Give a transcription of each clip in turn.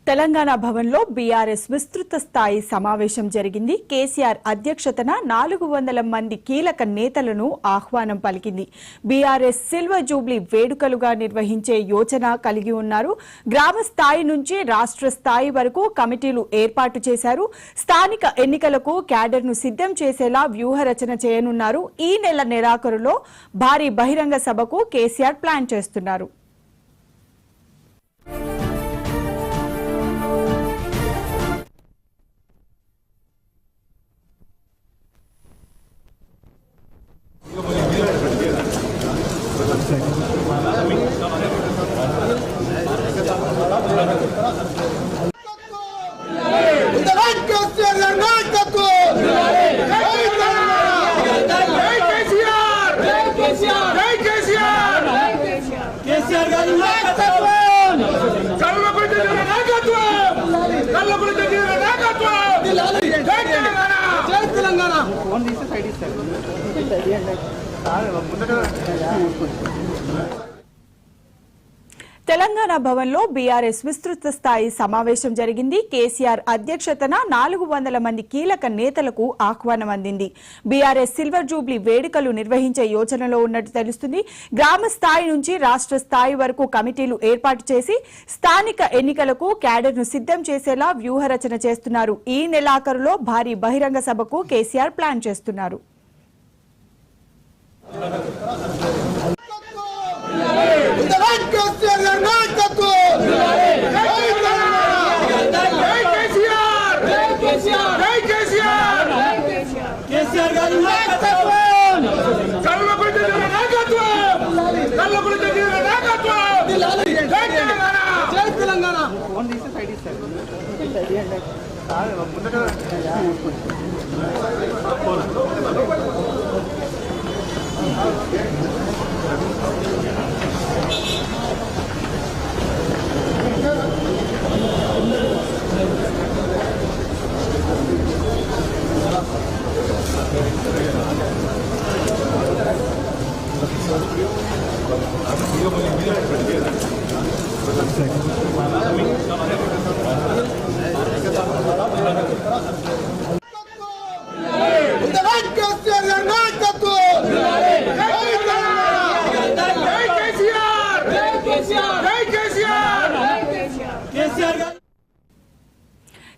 తెలంగాణ భవన్లో బీఆర్ఎస్ విస్తృత స్థాయి సమావేశం జరిగింది. కేసీఆర్ అధ్యక్షతన 400 మంది కీలక నేతలను ఆహ్వానం పలికింది. బీఆర్ఎస్ సిల్వర్ జూబ్లీ వేడుకలుగా నిర్వహించే యోచన కలిగి ఉన్నారు. గ్రామ స్థాయి నుంచి రాష్ట్ర స్థాయి వరకు కమిటీలు ఏర్పాటు చేశారు. స్థానిక ఎన్నికలకు క్యాడర్ను సిద్ధం చేసేలా వ్యూహరచన చేయనున్నారు. ఈ నెల నెలాఖరులో భారీ బహిరంగ సభకు కేసీఆర్ ప్లాన్ చేస్తున్నారు. తెలంగాణ భవన్లో బీఆర్ఎస్ విస్తృత స్థాయి సమావేశం జరిగింది. కేసీఆర్ అధ్యక్షతన 400 మంది కీలక నేతలకు ఆహ్వానం అందింది. బీఆర్ఎస్ సిల్వర్ జూబ్లీ వేడుకలు నిర్వహించే యోచనలో ఉన్నట్టు తెలుస్తుంది. గ్రామ స్థాయి నుంచి రాష్ట్ర స్థాయి వరకు కమిటీలు ఏర్పాటు చేసి స్థానిక ఎన్నికలకు క్యాడర్ను సిద్ధం చేసేలా వ్యూహరచన చేస్తున్నారు. ఈ నెలాఖరులో భారీ బహిరంగ సభకు కేసీఆర్ ప్లాన్ చేస్తున్నారు.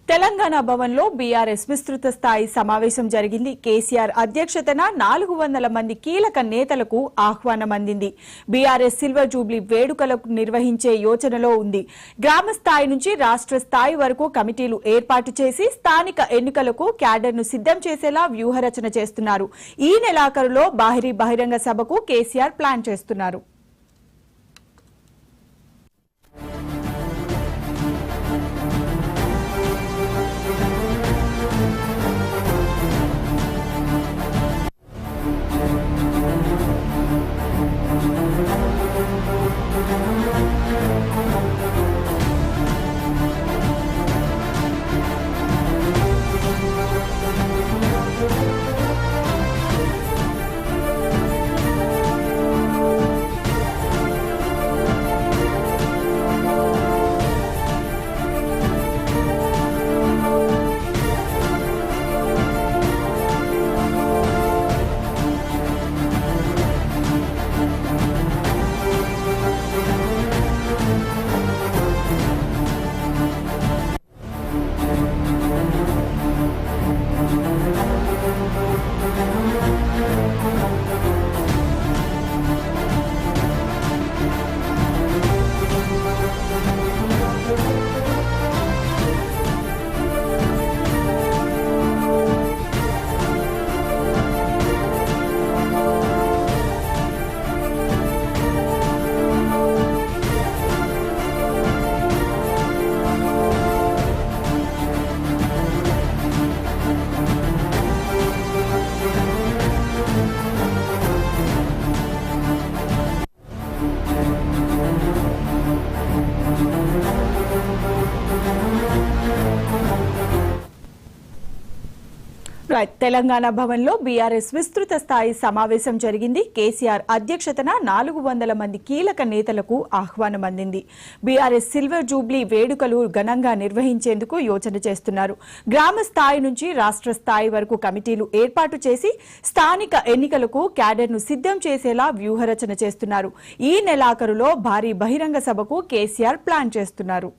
తెలంగాణ భవన్లో బీఆర్ఎస్ విస్తృత స్థాయి సమావేశం జరిగింది. కేసీఆర్ అధ్యక్షతన 400 మంది కీలక నేతలకు ఆహ్వానం అందింది. బీఆర్ఎస్ సిల్వర్ జూబ్లీ వేడుకలకు నిర్వహించే యోచనలో ఉంది. గ్రామ స్థాయి నుంచి రాష్ట్ర స్థాయి వరకు కమిటీలు ఏర్పాటు చేసి స్థానిక ఎన్నికలకు క్యాడర్ను సిద్ధం చేసేలా వ్యూహరచన చేస్తున్నారు. ఈ నెలాఖరులో భారీ బహిరంగ సభకు కేసీఆర్ ప్లాన్ చేస్తున్నారు. రైట్ తెలంగాణ భవన్లో బీఆర్ఎస్ విస్తృత స్థాయి సమావేశం జరిగింది. కేసీఆర్ అధ్యక్షతన 400 మంది కీలక నేతలకు ఆహ్వానం అందింది. బీఆర్ఎస్ సిల్వర్ జూబ్లీ వేడుకలు ఘనంగా నిర్వహించేందుకు యోచన చేస్తున్నారు. గ్రామ స్థాయి నుంచి రాష్ట్ర స్థాయి వరకు కమిటీలు ఏర్పాటు చేసి స్థానిక ఎన్నికలకు క్యాడర్ను సిద్ధం చేసేలా వ్యూహరచన చేస్తున్నారు. ఈ నెలాఖరులో భారీ బహిరంగ సభకు కేసీఆర్ ప్లాన్ చేస్తున్నారు.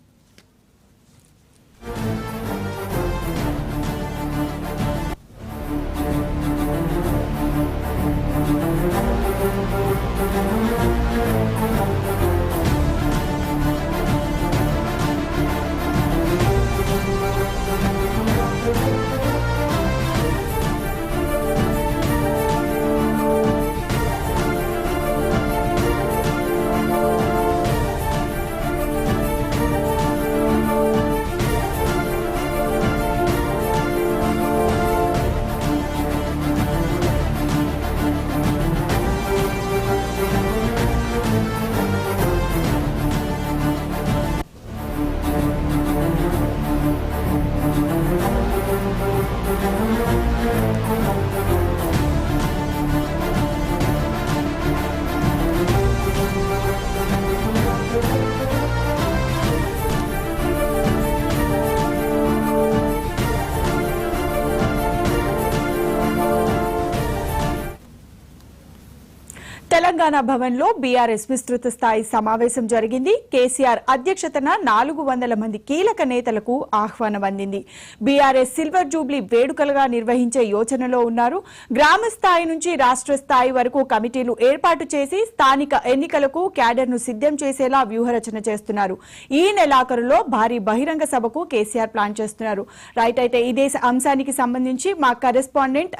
తెలంగాణ భవన్లో బీఆర్ఎస్ విస్తృత స్థాయి సమావేశం జరిగింది. కేసీఆర్ అధ్యక్షతన 400 మంది కీలక నేతలకు ఆహ్వానం అందింది. బీఆర్ఎస్ సిల్వర్ జూబ్లీ వేడుకలుగా నిర్వహించే యోచనలో ఉన్నారు. గ్రామ స్థాయి నుంచి రాష్ట్ర స్థాయి వరకు కమిటీలు ఏర్పాటు చేసి స్థానిక ఎన్నికలకు క్యాడర్ను సిద్ధం చేసేలా వ్యూహరచన చేస్తున్నారు. ఈ నెలాఖరులో భారీ బహిరంగ సభకు కేసీఆర్ ప్లాన్ చేస్తున్నారు. రైట్, అయితే ఇదే అంశానికి సంబంధించి మా కరెస్పాండెంట్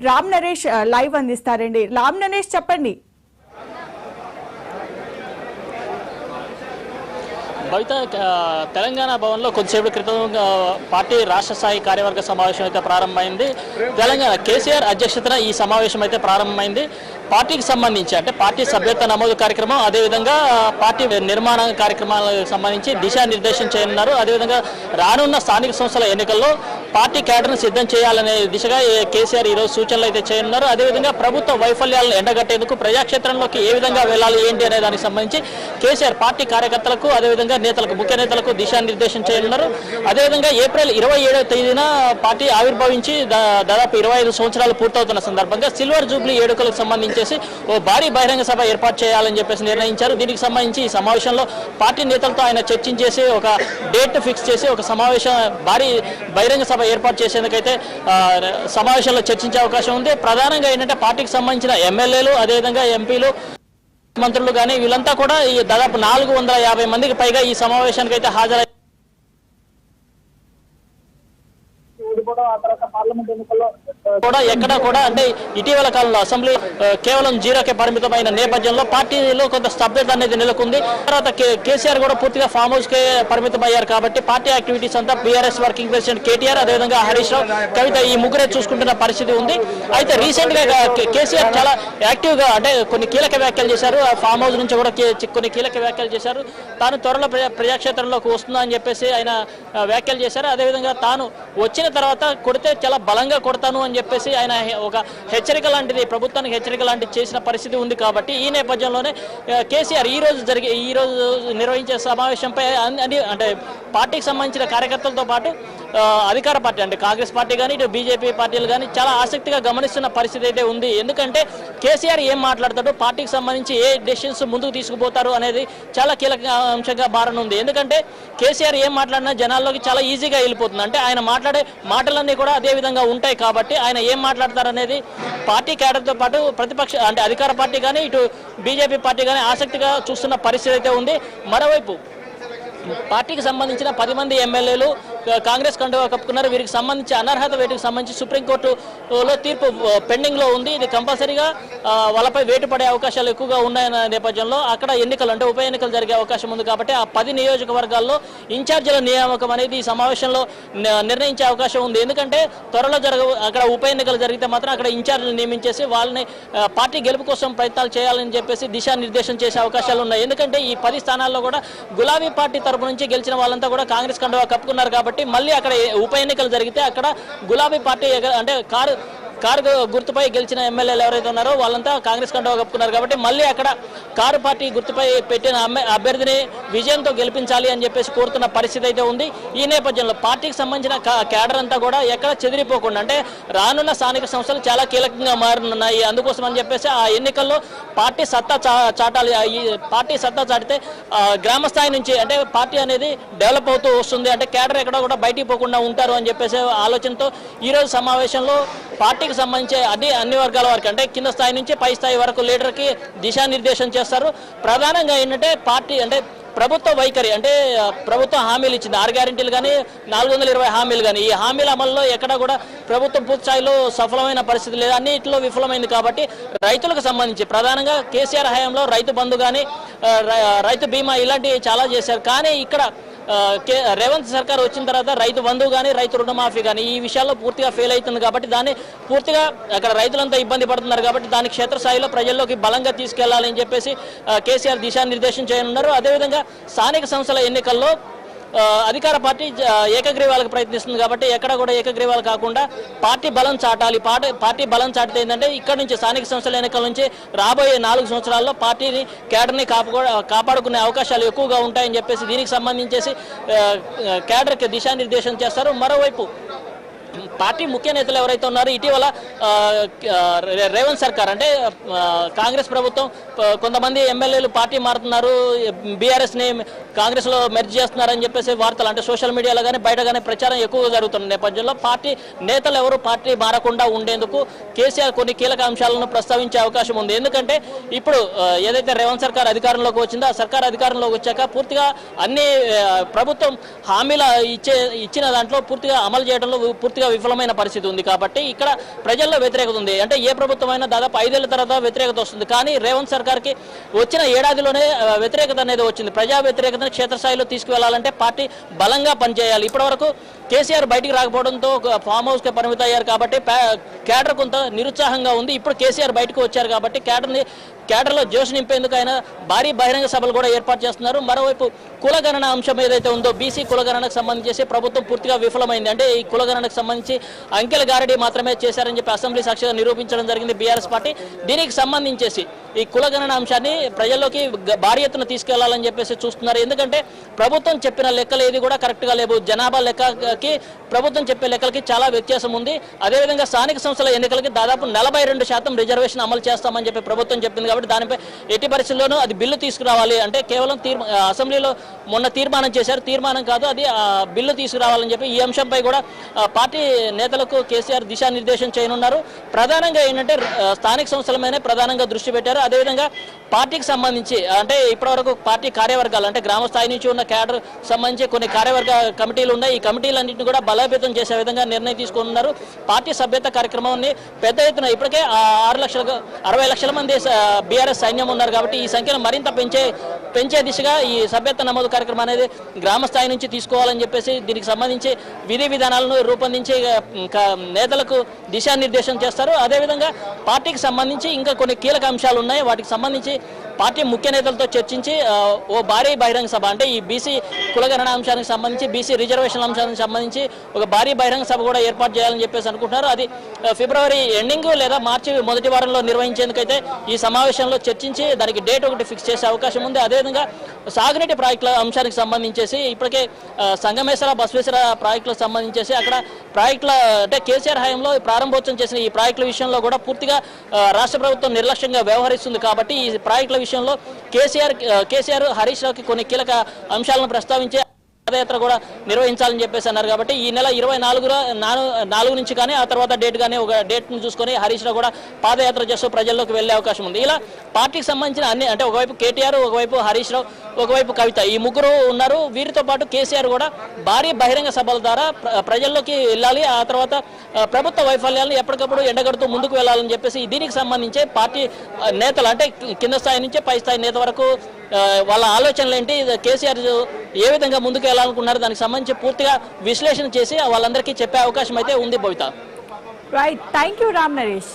రామ్ నరేష్ లైవ్ అందిస్తారండి. రామ్ నరేష్, చెప్పండి. భవిత తెలంగాణ భవన్లో కొద్దిసేపటి క్రితం పార్టీ రాష్ట్ర స్థాయి కార్యవర్గ సమావేశం అయితే ప్రారంభమైంది. తెలంగాణ కేసీఆర్ అధ్యక్షతన ఈ సమావేశం అయితే ప్రారంభమైంది. పార్టీకి సంబంధించి అంటే పార్టీ సభ్యత్వ నమోదు కార్యక్రమం, అదేవిధంగా పార్టీ నిర్మాణ కార్యక్రమాలకు సంబంధించి దిశానిర్దేశం చేయనున్నారు. అదేవిధంగా రానున్న స్థానిక సంస్థల ఎన్నికల్లో పార్టీ క్యాడర్ను సిద్ధం చేయాలనే దిశగా కేసీఆర్ ఈరోజు సూచనలు అయితే చేయనున్నారు. అదేవిధంగా ప్రభుత్వ వైఫల్యాలను ఎండగట్టేందుకు ప్రజాక్షేత్రంలోకి ఏ విధంగా వెళ్ళాలి ఏంటి అనే దానికి సంబంధించి కేసీఆర్ పార్టీ కార్యకర్తలకు అదేవిధంగా నేతలకు ముఖ్య నేతలకు దిశానిర్దేశం చేయనున్నారు. అదేవిధంగా ఏప్రిల్ 27వ తేదీన పార్టీ ఆవిర్భవించి దాదాపు 25 సంవత్సరాలు పూర్తవుతున్న సందర్భంగా సిల్వర్ జూబ్లీ వేడుకలకు సంబంధించేసి ఓ భారీ బహిరంగ సభ ఏర్పాటు చేయాలని చెప్పేసి నిర్ణయించారు. దీనికి సంబంధించి ఈ సమావేశంలో పార్టీ నేతలతో ఆయన చర్చించేసి ఒక డేట్ ఫిక్స్ చేసి ఒక సమావేశం భారీ బహిరంగ సభ ఏర్పాటు చేసేందుకైతే సమావేశంలో చర్చించే అవకాశం ఉంది. ప్రధానంగా ఏంటంటే పార్టీకి సంబంధించిన ఎమ్మెల్యేలు అదేవిధంగా ఎంపీలు మంత్రులు కానీ వీళ్ళంతా కూడా ఈ దాదాపు 450 మందికి పైగా ఈ సమావేశానికి అయితే హాజరై కూడా ఎక్కడ కూడా అంటే ఇటీవల కాలంలో అసెంబ్లీ కేవలం 0కే పరిమితమైన నేపథ్యంలో పార్టీలో కొంత స్తబ్దత అనేది నెలకొంది. తర్వాత కేసీఆర్ కూడా పూర్తిగా ఫామ్ హౌస్ కే పరిమితం అయ్యారు కాబట్టి పార్టీ యాక్టివిటీస్ అంతా బీఆర్ఎస్ వర్కింగ్ ప్రెసిడెంట్ కేటీఆర్ అదేవిధంగా హరీష్ రావు, కవిత ఈ ముగ్గురే చూసుకుంటున్న పరిస్థితి ఉంది. అయితే రీసెంట్ గా కేసీఆర్ చాలా యాక్టివ్ గా అంటే కొన్ని కీలక వ్యాఖ్యలు చేశారు. ఫామ్ హౌస్ నుంచి కూడా కొన్ని కీలక వ్యాఖ్యలు చేశారు. తాను త్వరలో ప్రజాక్షేత్రంలోకి వస్తుందా అని చెప్పేసి ఆయన వ్యాఖ్యలు చేశారు. అదేవిధంగా తాను వచ్చిన తర్వాత కొడితే చాలా బలంగా కొడతాను అని చెప్పేసి ఆయన ఒక హెచ్చరిక లాంటిది ప్రభుత్వానికి హెచ్చరిక లాంటిది చేసిన పరిస్థితి ఉంది. కాబట్టి ఈ నేపథ్యంలోనే కేసీఆర్ ఈ రోజు నిర్వహించే సమావేశంపై అంటే పార్టీకి సంబంధించిన కార్యకర్తలతో పాటు అధికార పార్టీ అంటే కాంగ్రెస్ పార్టీ కానీ ఇటు బీజేపీ పార్టీలు కానీ చాలా ఆసక్తిగా గమనిస్తున్న పరిస్థితి అయితే ఉంది. ఎందుకంటే కేసీఆర్ ఏం మాట్లాడతాడు, పార్టీకి సంబంధించి ఏ డెసిషన్స్ ముందుకు తీసుకుపోతారు అనేది చాలా కీలక అంశంగా మారనుంది. ఎందుకంటే కేసీఆర్ ఏం మాట్లాడినా జనాల్లోకి చాలా ఈజీగా వెళ్ళిపోతుంది. అంటే ఆయన మాట్లాడే మాటలన్నీ కూడా అదే విధంగా ఉంటాయి కాబట్టి ఆయన ఏం మాట్లాడతారు అనేది పార్టీ క్యాడర్తో పాటు ప్రతిపక్ష అంటే అధికార పార్టీ కానీ ఇటు బీజేపీ పార్టీ కానీ ఆసక్తిగా చూస్తున్న పరిస్థితి అయితే ఉంది. మరోవైపు పార్టీకి సంబంధించిన 10 మంది ఎమ్మెల్యేలు కాంగ్రెస్ కండువా కప్పుకున్నారు. వీరికి సంబంధించి అనర్హత వేటుకు సంబంధించి సుప్రీంకోర్టులో తీర్పు పెండింగ్ లో ఉంది. ఇది కంపల్సరీగా వాళ్ళపై వేటు పడే అవకాశాలు ఎక్కువగా ఉన్నాయన్న నేపథ్యంలో అక్కడ ఎన్నికలు అంటే ఉప ఎన్నికలు జరిగే అవకాశం ఉంది. కాబట్టి ఆ 10 నియోజకవర్గాల్లో ఇన్ఛార్జీల నియామకం అనేది ఈ సమావేశంలో నిర్ణయించే అవకాశం ఉంది. ఎందుకంటే త్వరలో అక్కడ ఉప ఎన్నికలు జరిగితే మాత్రం అక్కడ ఇన్ఛార్జీలు నియమించేసి వాళ్ళని పార్టీ గెలుపు కోసం ప్రయత్నాలు చేయాలని చెప్పేసి దిశానిర్దేశం చేసే అవకాశాలు ఉన్నాయి. ఎందుకంటే ఈ 10 స్థానాల్లో కూడా గులాబీ పార్టీ తరపు నుంచి గెలిచిన వాళ్ళంతా కూడా కాంగ్రెస్ కండువా కప్పుకున్నారు కాబట్టి కాబట్టి మళ్ళీ అక్కడ ఉప ఎన్నికలు జరిగితే అక్కడ గులాబీ పార్టీ అంటే కారు గుర్తుపై గెలిచిన ఎమ్మెల్యేలు ఎవరైతే ఉన్నారో వాళ్ళంతా కాంగ్రెస్ కండువా కప్పుకున్నారు కాబట్టి మళ్ళీ అక్కడ కారు పార్టీ గుర్తుపై పెట్టిన అభ్యర్థిని విజయంతో గెలిపించాలి అని చెప్పేసి కోరుతున్న పరిస్థితి అయితే ఉంది. ఈ నేపథ్యంలో పార్టీకి సంబంధించిన క్యాడర్ అంతా కూడా ఎక్కడ చెదిరిపోకుండా అంటే రానున్న స్థానిక సంస్థలు చాలా కీలకంగా మారనున్నాయి. అందుకోసం అని చెప్పేసి ఆ ఎన్నికల్లో పార్టీ సత్తా చాటాలి. ఈ పార్టీ సత్తా చాటితే గ్రామ స్థాయి నుంచి అంటే పార్టీ అనేది డెవలప్ అవుతూ వస్తుంది. అంటే క్యాడర్ ఎక్కడ కూడా బయటికి పోకుండా ఉంటారు అని చెప్పేసి ఆలోచనతో ఈరోజు సమావేశంలో పార్టీకి సంబంధించి అన్ని వర్గాల వరకు అంటే కింద స్థాయి నుంచి పై స్థాయి వరకు లీడర్కి దిశానిర్దేశం చేస్తారు. ప్రధానంగా ఏంటంటే పార్టీ అంటే ప్రభుత్వ వైఖరి అంటే ప్రభుత్వం హామీలు ఇచ్చింది 6 గ్యారెంటీలు కానీ 420 హామీలు కానీ ఈ హామీల అమల్లో ఎక్కడ కూడా ప్రభుత్వం పూర్తి స్థాయిలో సఫలమైన పరిస్థితి లేదు. అన్నింటిలో విఫలమైంది కాబట్టి రైతులకు సంబంధించి ప్రధానంగా కేసీఆర్ హయాంలో రైతు బంధు కానీ రైతు బీమా ఇలాంటివి చాలా చేశారు. కానీ ఇక్కడ రేవంత్ సర్కార్ వచ్చిన తర్వాత రైతు బంధు కానీ రైతు రుణమాఫీ కానీ ఈ విషయాల్లో పూర్తిగా ఫెయిల్ అవుతుంది కాబట్టి దాన్ని పూర్తిగా అక్కడ రైతులంతా ఇబ్బంది పడుతున్నారు కాబట్టి దాన్ని క్షేత్రస్థాయిలో ప్రజల్లోకి బలంగా తీసుకెళ్లాలని చెప్పేసి కేసీఆర్ దిశానిర్దేశం చేయనున్నారు. అదేవిధంగా స్థానిక సంస్థల ఎన్నికల్లో అధికార పార్టీ ఏకగ్రీవాలకు ప్రయత్నిస్తుంది కాబట్టి ఎక్కడ కూడా ఏకగ్రీవాలు కాకుండా పార్టీ బలం చాటాలి. పార్టీ బలం చాటితే ఏంటంటే ఇక్కడ నుంచి స్థానిక సంస్థల ఎన్నికల నుంచి రాబోయే 4 సంవత్సరాల్లో పార్టీని క్యాడర్ని కాపాడుకునే అవకాశాలు ఎక్కువగా ఉంటాయని చెప్పేసి దీనికి సంబంధించేసి క్యాడర్కి దిశానిర్దేశం చేస్తారు. మరోవైపు పార్టీ ముఖ్య నేతలు ఎవరైతే ఉన్నారో ఇటీవల రేవంత్ సర్కార్ అంటే కాంగ్రెస్ ప్రభుత్వం కొంతమంది ఎమ్మెల్యేలు పార్టీ మారుతున్నారు, బీఆర్ఎస్ని కాంగ్రెస్లో మెర్జ్ చేస్తున్నారని చెప్పేసి వార్తలు అంటే సోషల్ మీడియాలో కానీ బయట కానీ ప్రచారం ఎక్కువగా జరుగుతున్న నేపథ్యంలో పార్టీ నేతలు ఎవరు పార్టీ మారకుండా ఉండేందుకు కేసీఆర్ కొన్ని కీలక అంశాలను ప్రస్తావించే అవకాశం ఉంది. ఎందుకంటే ఇప్పుడు ఏదైతే రేవంత్ సర్కార్ అధికారంలోకి వచ్చిందో ఆ సర్కార్ అధికారంలోకి వచ్చాక పూర్తిగా అన్ని ప్రభుత్వం హామీలు ఇచ్చిన దాంట్లో పూర్తిగా అమలు చేయడంలో పూర్తిగా విఫలమైన పరిస్థితి ఉంది. కాబట్టి ఇక్కడ ప్రజల్లో వ్యతిరేకత ఉంది. అంటే ఏ ప్రభుత్వం అయినా దాదాపు 5 ఏళ్ల తర్వాత వ్యతిరేకత వస్తుంది. కానీ రేవంత్ సర్కార్కి వచ్చిన ఏడాదిలోనే వ్యతిరేకత అనేది వచ్చింది. ప్రజా వ్యతిరేకతను క్షేత్రస్థాయిలో తీసుకువెళ్లాలంటే పార్టీ బలంగా పనిచేయాలి. ఇప్పటివరకు కేసీఆర్ బయటికి రాకపోవడంతో ఫామ్ హౌస్కి పరిమితం అయ్యారు కాబట్టి క్యాడర్ కొంత నిరుత్సాహంగా ఉంది. ఇప్పుడు కేసీఆర్ బయటకు వచ్చారు కాబట్టి క్యాడర్లో జోష్ నింపేందుకు ఆయన భారీ బహిరంగ సభలు కూడా ఏర్పాటు చేస్తున్నారు. మరోవైపు కులగణన అంశం ఏదైతే ఉందో బీసీ కులగణనకు సంబంధించి ప్రభుత్వం పూర్తిగా విఫలమైంది. అంటే ఈ కులగణనకు సంబంధించి అంకెల గారడీ మాత్రమే చేశారని చెప్పి అసెంబ్లీ సాక్షిగా నిరూపించడం జరిగింది బీఆర్ఎస్ పార్టీ. దీనికి సంబంధించేసి ఈ కులగణన అంశాన్ని ప్రజల్లోకి భారీ ఎత్తున తీసుకెళ్లాలని చెప్పేసి చూస్తున్నారు. ఎందుకంటే ప్రభుత్వం చెప్పిన లెక్కలు ఏది కూడా కరెక్ట్గా లేవు. జనాభా లెక్కకి ప్రభుత్వం చెప్పే లెక్కలకి చాలా వ్యత్యాసం ఉంది. అదేవిధంగా స్థానిక సంస్థల ఎన్నికలకి దాదాపు 42% రిజర్వేషన్ అమలు చేస్తామని చెప్పి ప్రభుత్వం చెప్పింది కాబట్టి దానిపై ఎట్టి పరిస్థితుల్లోనూ అది బిల్లు తీసుకురావాలి. అంటే కేవలం అసెంబ్లీలో మొన్న తీర్మానం చేశారు, తీర్మానం కాదు అది బిల్లు తీసుకురావాలని చెప్పి ఈ అంశంపై కూడా పార్టీ నేతలకు కేసీఆర్ దిశానిర్దేశం చేయనున్నారు. ప్రధానంగా ఏంటంటే స్థానిక సంస్థల మీదనే ప్రధానంగా దృష్టి పెట్టారు. అదేవిధంగా పార్టీకి సంబంధించి అంటే ఇప్పటివరకు పార్టీ కార్యవర్గాలు అంటే గ్రామ స్థాయి నుంచి ఉన్న క్యాడర్ సంబంధించి కొన్ని కార్యవర్గ కమిటీలు ఉన్నాయి. ఈ కమిటీలన్నింటినీ కూడా బలోపేతం చేసే విధంగా నిర్ణయం తీసుకున్నారు. పార్టీ సభ్యత కార్యక్రమాన్ని పెద్ద ఎత్తున ఇప్పటికే 60 లక్షల మంది బీఆర్ఎస్ సైన్యం ఉన్నారు కాబట్టి ఈ సంఖ్యను మరింత పెంచే దిశగా ఈ సభ్యత్వ నమోదు కార్యక్రమం అనేది గ్రామ స్థాయి నుంచి తీసుకోవాలని చెప్పేసి దీనికి సంబంధించి విధి విధానాలను రూపొందించి నేతలకు దిశానిర్దేశం చేస్తారు. అదేవిధంగా పార్టీకి సంబంధించి ఇంకా కొన్ని కీలక అంశాలు ఉన్నాయి. వాటికి సంబంధించి పార్టీ ముఖ్య నేతలతో చర్చించి ఓ భారీ బహిరంగ సభ అంటే ఈ బీసీ కులగణన అంశానికి సంబంధించి బీసీ రిజర్వేషన్ అంశానికి సంబంధించి ఒక భారీ బహిరంగ సభ కూడా ఏర్పాటు చేయాలని చెప్పేసి అనుకుంటున్నారు. అది ఫిబ్రవరి ఎండింగ్ లేదా మార్చి మొదటి వారంలో నిర్వహించేందుకైతే ఈ సమావేశంలో చర్చించి దానికి డేట్ ఒకటి ఫిక్స్ చేసే అవకాశం ఉంది. అదేవిధంగా సాగునీటి ప్రాజెక్టుల అంశానికి సంబంధించేసి ఇప్పటికే సంగమేశ్వర బసవేశ్వర ప్రాజెక్టులకు సంబంధించేసి అక్కడ ప్రాజెక్టుల అంటే కేసీఆర్ హయాంలో ప్రారంభోత్సవం చేసిన ఈ ప్రాజెక్టుల విషయంలో కూడా పూర్తిగా రాష్ట్ర ప్రభుత్వం నిర్లక్ష్యంగా వ్యవహరిస్తుంది కాబట్టి ఈ ప్రాజెక్టుల విషయంలో కేసీఆర్ హరీష్ రావుకి కొన్ని కీలక అంశాలను ప్రస్తావించి పాదయాత్ర కూడా నిర్వహించాలని చెప్పేసి అన్నారు. కాబట్టి ఈ నెల 24 నుంచి కానీ ఆ తర్వాత డేట్ కానీ ఒక డేట్ను చూసుకొని హరీష్ రావు కూడా పాదయాత్ర చేస్తూ ప్రజల్లోకి వెళ్లే అవకాశం ఉంది. ఇలా పార్టీకి సంబంధించిన అన్ని అంటే ఒకవైపు కేటీఆర్, ఒకవైపు హరీష్ రావు, ఒకవైపు కవిత ఈ ముగ్గురు ఉన్నారు. వీరితో పాటు కేసీఆర్ కూడా భారీ బహిరంగ సభల ద్వారా ప్రజల్లోకి వెళ్ళాలి. ఆ తర్వాత ప్రభుత్వ వైఫల్యాలను ఎప్పటికప్పుడు ఎండగడుతూ ముందుకు వెళ్లాలని చెప్పేసి దీనికి సంబంధించి పార్టీ నేతలు అంటే కింద స్థాయి నుంచి పై స్థాయి నేత వరకు వాళ్ళ ఆలోచనలు ఏంటి, కేసీఆర్ ఏ విధంగా ముందుకు వెళ్ళాలనుకున్నారు దానికి సంబంధించి పూర్తిగా విశ్లేషణ చేసి వాళ్ళందరికీ చెప్పే అవకాశం అయితే ఉంది Bhavita. Right, thank you Ram Naresh.